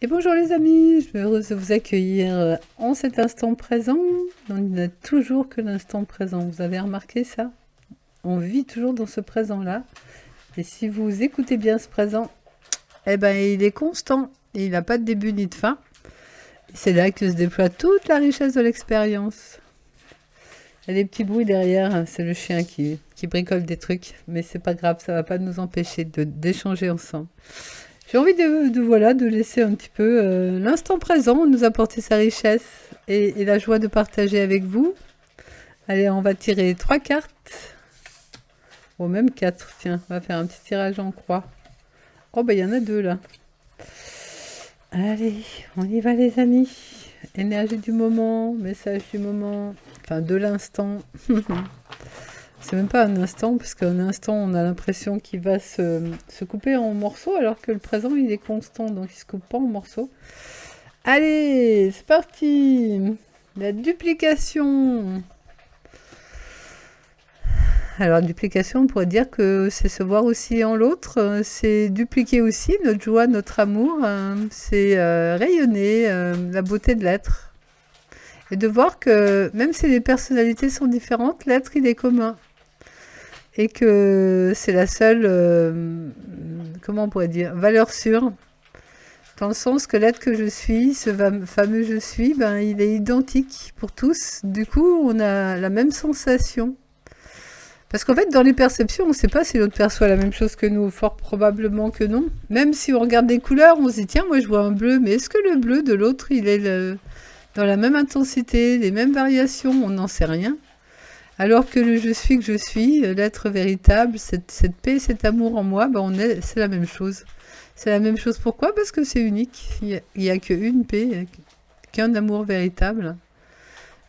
Et bonjour les amis, je suis heureuse de vous accueillir en cet instant présent. On n'a toujours que l'instant présent, vous avez remarqué ça? On vit toujours dans ce présent-là. Et si vous écoutez bien ce présent, eh ben il est constant, il n'a pas de début ni de fin. C'est là que se déploie toute la richesse de l'expérience. Il y a des petits bruits derrière, hein, c'est le chien qui bricole des trucs, mais c'est pas grave, ça va pas nous empêcher d'échanger ensemble. J'ai envie voilà, de laisser un petit peu l'instant présent nous apporter sa richesse et la joie de partager avec vous. Allez, on va tirer 3 cartes. Ou même 4, tiens, on va faire un petit tirage en croix. Oh, bah il y en a 2 là. Allez, on y va les amis. Énergie du moment, message du moment, enfin de l'instant. C'est même pas un instant, parce qu'un instant, on a l'impression qu'il va se couper en morceaux, alors que le présent, il est constant, donc il se coupe pas en morceaux. Allez, c'est parti. La duplication. Alors, duplication, on pourrait dire que c'est se voir aussi en l'autre, c'est dupliquer aussi notre joie, notre amour, c'est rayonner la beauté de l'être. Et de voir que même si les personnalités sont différentes, l'être, il est commun. Et que c'est la seule, comment on pourrait dire, valeur sûre, dans le sens que l'être que je suis, ce fameux je suis, ben, il est identique pour tous. Du coup, on a la même sensation. Parce qu'en fait, dans les perceptions, on ne sait pas si l'autre perçoit la même chose que nous, fort probablement que non. Même si on regarde des couleurs, on se dit, tiens, moi je vois un bleu, mais est-ce que le bleu de l'autre, il est dans la même intensité, les mêmes variations? On n'en sait rien. Alors que le je suis que je suis, l'être véritable, cette paix, cet amour en moi, ben c'est la même chose. C'est la même chose pourquoi? Parce que c'est unique. Il n'y a qu'une paix, qu'un amour véritable.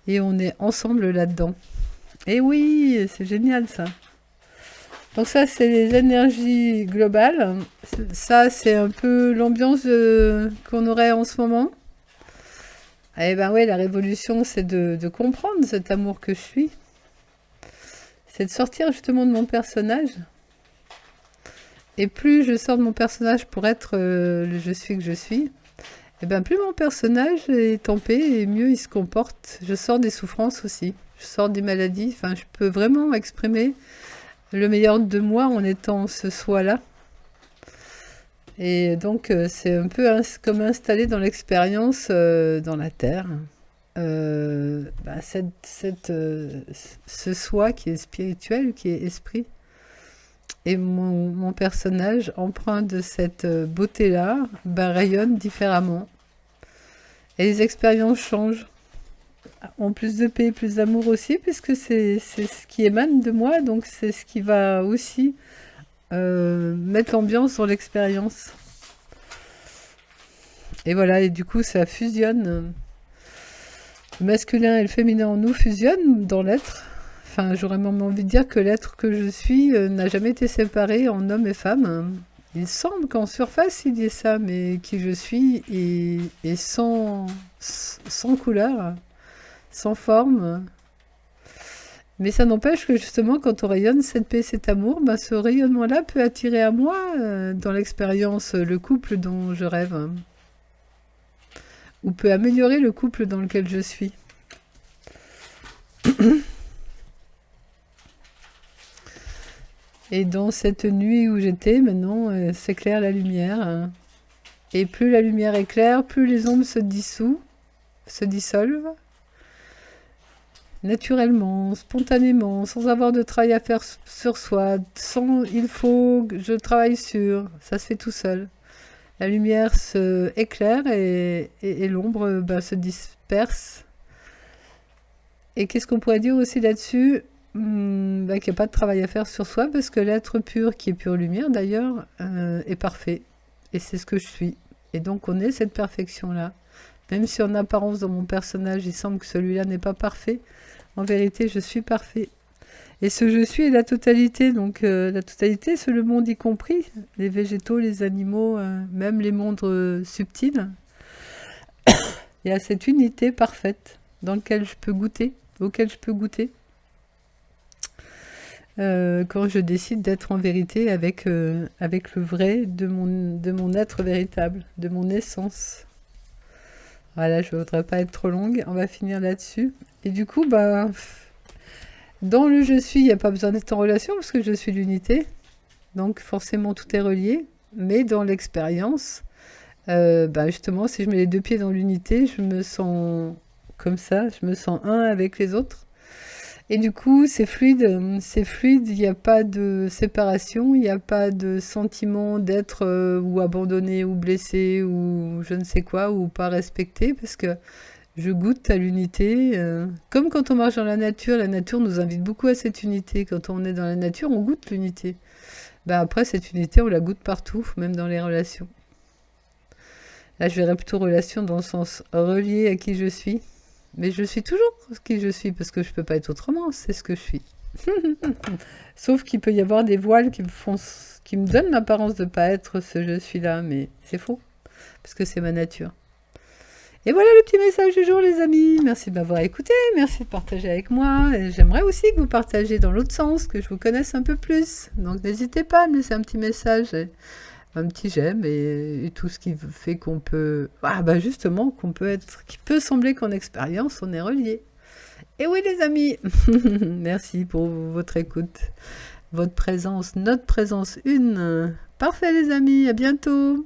Et on est ensemble là-dedans. Et oui, c'est génial ça. Donc ça, c'est les énergies globales. Ça, c'est un peu l'ambiance qu'on aurait en ce moment. Eh ben oui, la révolution, c'est de comprendre cet amour que je suis. C'est de sortir justement de mon personnage. Et plus je sors de mon personnage pour être le je suis que je suis, et bien plus mon personnage est en paix et mieux il se comporte. Je sors des souffrances aussi. Je sors des maladies. Enfin, je peux vraiment exprimer le meilleur de moi en étant ce soi-là. Et donc, c'est un peu comme installé dans l'expérience dans la Terre. Ce soi qui est spirituel, qui est esprit. Et mon personnage, empreint de cette beauté-là, rayonne différemment. Et les expériences changent. Ont plus de paix, plus d'amour aussi, puisque c'est ce qui émane de moi, donc c'est ce qui va aussi mettre l'ambiance sur l'expérience. Et voilà, et du coup, ça fusionne. Le masculin et le féminin en nous fusionnent dans l'être. Enfin, j'aurais même envie de dire que l'être que je suis n'a jamais été séparé en homme et femme. Il semble qu'en surface, il y ait ça, mais qui je suis est sans couleur, sans forme. Mais ça n'empêche que justement, quand on rayonne cette paix, cet amour, ben, ce rayonnement-là peut attirer à moi, dans l'expérience, le couple dont je rêve. Ou peut améliorer le couple dans lequel je suis. Et dans cette nuit où j'étais, maintenant, s'éclaire la lumière. Et plus la lumière est claire, plus les ombres se dissolvent. Naturellement, spontanément, sans avoir de travail à faire sur soi, sans il faut que je travaille sur, ça se fait tout seul. La lumière se éclaire et l'ombre se disperse. Et qu'est-ce qu'on pourrait dire aussi là-dessus? Qu'il n'y a pas de travail à faire sur soi, parce que l'être pur, qui est pure lumière d'ailleurs, est parfait. Et c'est ce que je suis. Et donc on est cette perfection-là. Même si en apparence dans mon personnage, il semble que celui-là n'est pas parfait, en vérité, je suis parfait. Et ce je suis est la totalité. Donc la totalité, c'est le monde y compris. Les végétaux, les animaux, même les mondes subtils. Il y a cette unité parfaite dans laquelle je peux goûter, auquel je peux goûter. quand je décide d'être en vérité avec le vrai de mon être véritable, de mon essence. Voilà, je voudrais pas être trop longue, on va finir là-dessus. Et du coup, bah, dans le je suis, il n'y a pas besoin d'être en relation parce que je suis l'unité. Donc forcément, tout est relié. Mais dans l'expérience, bah justement, si je mets les deux pieds dans l'unité, je me sens comme ça, je me sens un avec les autres. Et du coup, c'est fluide, il n'y a pas de séparation, il n'y a pas de sentiment d'être ou abandonné ou blessé ou je ne sais quoi, ou pas respecté, parce que je goûte à l'unité. Comme quand on marche dans la nature nous invite beaucoup à cette unité. Quand on est dans la nature, on goûte l'unité. Ben après, cette unité, on la goûte partout, même dans les relations. Là, je verrais plutôt relation dans le sens relié à qui je suis. Mais je suis toujours qui je suis, parce que je peux pas être autrement, c'est ce que je suis. Sauf qu'il peut y avoir des voiles qui me donnent l'apparence de pas être ce je suis-là, mais c'est faux, parce que c'est ma nature. Et voilà le petit message du jour, les amis. Merci de m'avoir écouté, merci de partager avec moi. Et j'aimerais aussi que vous partagiez dans l'autre sens, que je vous connaisse un peu plus. Donc n'hésitez pas à me laisser un petit message, un petit j'aime et tout ce qui fait qu'on peut... Ah bah justement, qu'on peut être... qui peut sembler qu'en expérience, on est relié. Et oui les amis, merci pour votre écoute, votre présence, notre présence une. Parfait les amis, à bientôt.